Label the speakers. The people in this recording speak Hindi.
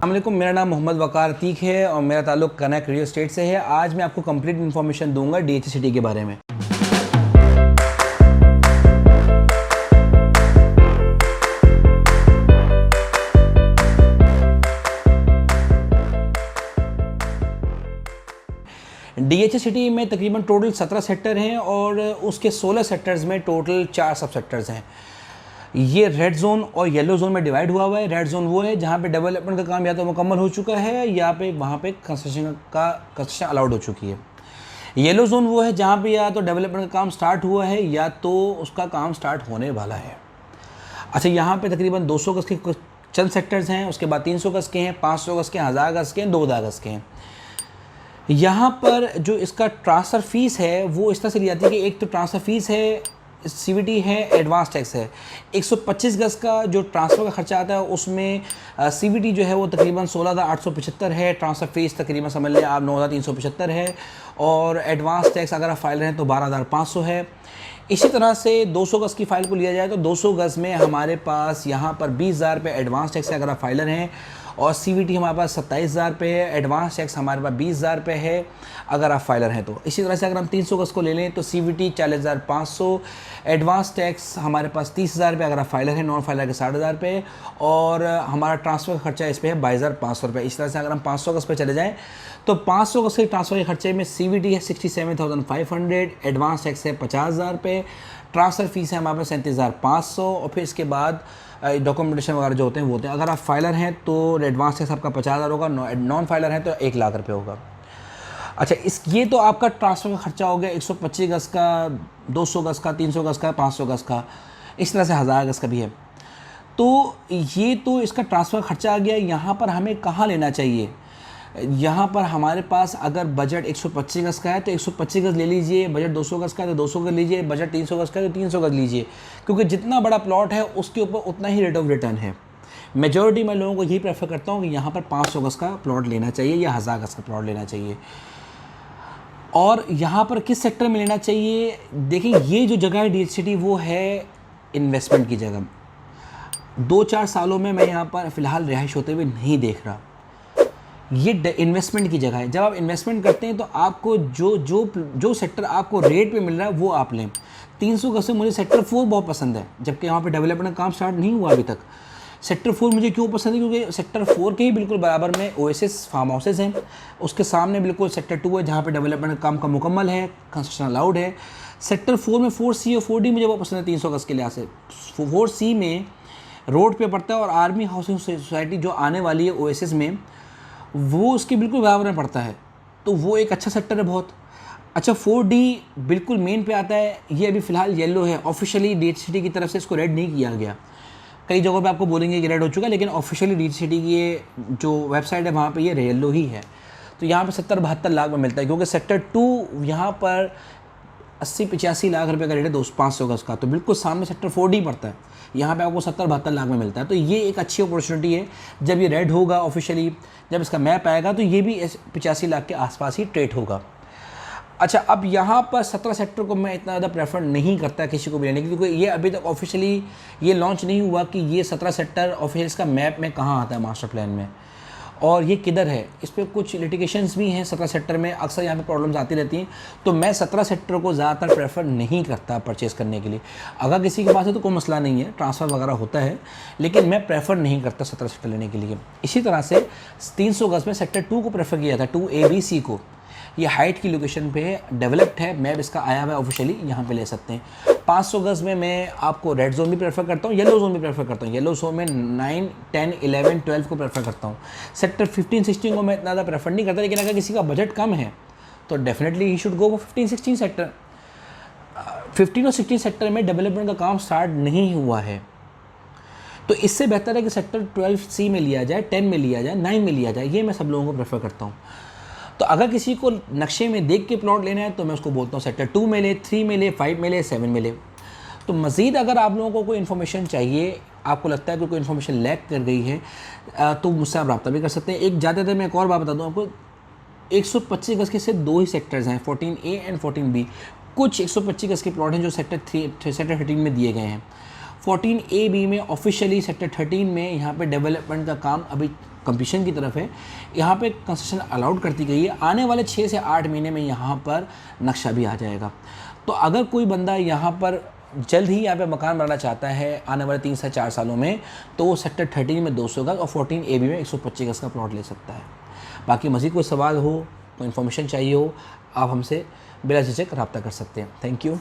Speaker 1: अस्सलामुअलैकुम, मेरा नाम मोहम्मद वकार अतीक है और मेरा ताल्लुक़ कनेक्ट रियल एस्टेट से है। आज मैं आपको कंप्लीट इन्फॉर्मेशन दूंगा DHA सिटी के बारे में। DHA सिटी में तकरीबन टोटल 17 सेक्टर हैं और उसके 16 सेक्टर्स में टोटल 4 सब सेक्टर्स हैं। ये रेड जोन और येलो जोन में डिवाइड हुआ है। रेड जोन वो है जहाँ पे डेवलपमेंट का काम या तो मुकम्मल हो चुका है या पे वहाँ पे कंस्ट्रक्शन अलाउड हो चुकी है। येलो जोन वो है जहाँ पे या तो डेवलपमेंट का काम स्टार्ट हुआ है या तो उसका काम स्टार्ट होने वाला है। अच्छा, यहाँ पे तकरीबन 200 गज के चंद सेक्टर्स हैं, उसके बाद 300 गज के हैं, 500 गज के, 1000 गज के हैं, 2000 गज के हैं। यहाँ पर जो इसका ट्रांसफ़र फ़ीस है वो इस तरह से ली जाती है कि एक तो ट्रांसफ़र फ़ीस है, CVT है, एडवांस टैक्स है। 125 गज का जो ट्रांसफ़र का खर्चा आता है उसमें CVT जो है वो तकरीबन 16,875 है, ट्रांसफ़र फ़ीस तकरीबन समझ लें आप 9,375 है और एडवांस टैक्स अगर आप फाइल हैं तो 12,500 है। इसी तरह से 200 गज़ की फ़ाइल को लिया जाए तो 200 गज़ में हमारे पास यहाँ पर 20,000 रुपये एडवांस टैक्स है अगर आप फाइलर हैं और CVT हमारे पास 27,000 रुपये है, एडवांस टैक्स हमारे पास 20,000 रुपये है अगर आप फाइलर हैं तो। इसी तरह से अगर हम 300 गज़ को ले लें तो CVT 40,500, एडवांस टैक्स हमारे पास 30,000 रुपये अगर आप फाइलर हैं, नॉन फाइलर के 60,000 रुपये और हमारा ट्रांसफ़र का खर्चा इस पर है 22,500 रुपये। इस तरह से अगर हम 500 गज़ पे चले जाएँ तो 500 गज़ के ट्रांसफ़र के खर्चे में CVT है 67,500, एडवांस टैक्स है 50,000 रुपये, ट्रांसफ़र फ़ीस है हमारे पास 37,500 और फिर इसके बाद डॉक्यूमेंटेशन वगैरह जो होते हैं वो होते हैं। अगर आप फाइलर हैं तो एडवांस टैक्स आपका 50,000 होगा, नॉन फाइलर हैं तो 1 लाख रुपये होगा। अच्छा, ये तो आपका ट्रांसफ़र का खर्चा हो गया 125 गज़ का, 200 गज़ का, 300 गज़ का, 500 गज़ का, इस तरह से 1000 गज़ का भी है। तो ये तो इसका ट्रांसफ़र खर्चा आ गया। यहाँ पर हमें कहाँ लेना चाहिए? यहाँ पर हमारे पास अगर बजट 125 गज़ का है तो 125 गज़ ले लीजिए, बजट 200 गज़ का है तो 200 गज़ लीजिए, बजट 300 गज़ का है तो 300 गज़ लीजिए, क्योंकि जितना बड़ा प्लॉट है उसके ऊपर उतना ही रेट ऑफ रिटर्न है। मेजॉरिटी मैं लोगों को यही प्रेफर करता हूँ कि यहाँ पर 500 गज़ का प्लॉट लेना चाहिए या 1000 गज़ का प्लॉट लेना चाहिए। और यहाँ पर किस सेक्टर में लेना चाहिए? देखिए, ये जो जगह है DHA सिटी वो है इन्वेस्टमेंट की जगह। 2-4 सालों में मैं यहाँ पर फ़िलहाल रिहाइश होते हुए नहीं देख रहा। ये इन्वेस्टमेंट की जगह है। जब आप इन्वेस्टमेंट करते हैं तो आपको जो सेक्टर आपको रेट पे मिल रहा है वो आप लें। 300 गज़ से मुझे सेक्टर 4 बहुत पसंद है, जबकि यहाँ पे डेवलपमेंट का काम स्टार्ट नहीं हुआ अभी तक। सेक्टर 4 मुझे क्यों पसंद है? क्योंकि सेक्टर 4 के ही बिल्कुल बराबर में ओएसिस फार्म हाउसेज हैं, उसके सामने बिल्कुल सेक्टर 2 है जहाँ पे डेवलपमेंट काम का मुकम्मल है, कंस्ट्रक्शन अलाउड है। सेक्टर 4 में 4C और 4D मुझे बहुत पसंद है 300 गज़ के लिहाज से। 4C में रोड पे पड़ता है और आर्मी हाउसिंग सोसाइटी जो आने वाली है ओएसिस में वो उसके बिल्कुल बराबर में पड़ता है, तो वो एक अच्छा सेक्टर है बहुत। अच्छा, 4D बिल्कुल मेन पे आता है। ये अभी फ़िलहाल येलो है, ऑफिशियली DHA सिटी की तरफ से इसको रेड नहीं किया गया। कई जगहों पे आपको बोलेंगे कि रेड हो चुका है, लेकिन ऑफिशियली DHA सिटी की ये जो वेबसाइट है वहाँ पे ये येलो ही है। तो यहाँ पे 70-72 लाख में मिलता है, क्योंकि सेक्टर 2 यहाँ पर 80-85 लाख रुपए का रेट है 500 गज़ का, तो बिल्कुल सामने सेक्टर 4D पड़ता है, यहाँ पे आपको 70-72 लाख में मिलता है। तो ये एक अच्छी अपॉर्चुनिटी है। जब ये रेड होगा ऑफिशियली, जब इसका मैप आएगा तो ये भी 85 लाख के आसपास ही ट्रेड होगा। अच्छा, अब यहाँ पर 17 सेक्टर को मैं इतना ज़्यादा प्रेफर नहीं करता किसी को भी लेने की, क्योंकि ये अभी तक ऑफिशियली ये लॉन्च नहीं हुआ कि ये 17 सेक्टर ऑफिशियल इसका मैप में कहाँ आता है मास्टर प्लान में और ये किधर है। इस पर कुछ लिटिगेशंस भी हैं 17 सेक्टर में, अक्सर यहाँ पे प्रॉब्लम्स आती रहती हैं। तो मैं 17 सेक्टर को ज़्यादातर प्रेफर नहीं करता परचेज़ करने के लिए। अगर किसी के पास है तो कोई मसला नहीं है, ट्रांसफ़र वगैरह होता है, लेकिन मैं प्रेफर नहीं करता 17 सेक्टर लेने के लिए। इसी तरह से 300 गज़ में सेक्टर 2 को प्रेफर किया था, 2ABC को। ये हाइट की लोकेशन पे है, डेवलप्ड है, मैप इसका आया हुआ है ऑफिशियली, यहाँ पे ले सकते हैं। 500 गज़ में मैं आपको रेड जोन भी प्रेफर करता हूँ, येलो जोन भी प्रेफर करता हूँ। येलो जोन में 9, 10, 11, 12 को प्रेफर करता हूँ। सेक्टर 15, 16 को मैं इतना ज़्यादा प्रेफर नहीं करता, लेकिन अगर किसी का बजट कम है तो definitely he should go for 15, 16 sector. 15 और 16 सेक्टर में डेवलपमेंट का काम स्टार्ट नहीं हुआ है, तो इससे बेहतर है कि सेक्टर 12C में लिया जाए, 10 में लिया जाए, 9 में लिया जाए। ये मैं सब लोगों को प्रेफर करता हूँ। तो अगर किसी को नक्शे में देख के प्लॉट लेना है तो मैं उसको बोलता हूँ सेक्टर 2 में ले, 3 में ले, 5 में ले, 7 में ले। तो मज़ीद अगर आप लोगों को कोई इन्फॉर्मेशन चाहिए, आपको लगता है कि कोई इन्फॉर्मेशन लैक कर गई है तो मुझसे आप रब्ता भी कर सकते हैं। एक ज़्यादातर मैं एक और बात बता दूँ आपको, 125 गज़ के सिर्फ 2 ही सेक्टर्स हैं, 14A एंड 14B। कुछ 125 गज़ के प्लॉट हैं जो सेक्टर 13 में दिए गए हैं। 14AB में ऑफिशियली सेक्टर 13 में यहाँ पे डेवलपमेंट का काम अभी कंप्लीशन की तरफ है। यहाँ पे कंस्ट्रक्शन अलाउड करती गई है। आने वाले 6 से 8 महीने में यहाँ पर नक्शा भी आ जाएगा। तो अगर कोई बंदा यहाँ पर जल्द ही यहाँ पे मकान बनाना चाहता है आने वाले 3 से 4 सालों में, तो वो सेक्टर 13 में 200 गज और 14 AB में 125 गज का प्लॉट ले सकता है। बाकी मज़ीद कोई सवाल हो, कोई इन्फॉर्मेशन चाहिए हो, आप हमसे बिला झिझक रब्ता कर सकते हैं। Thank you.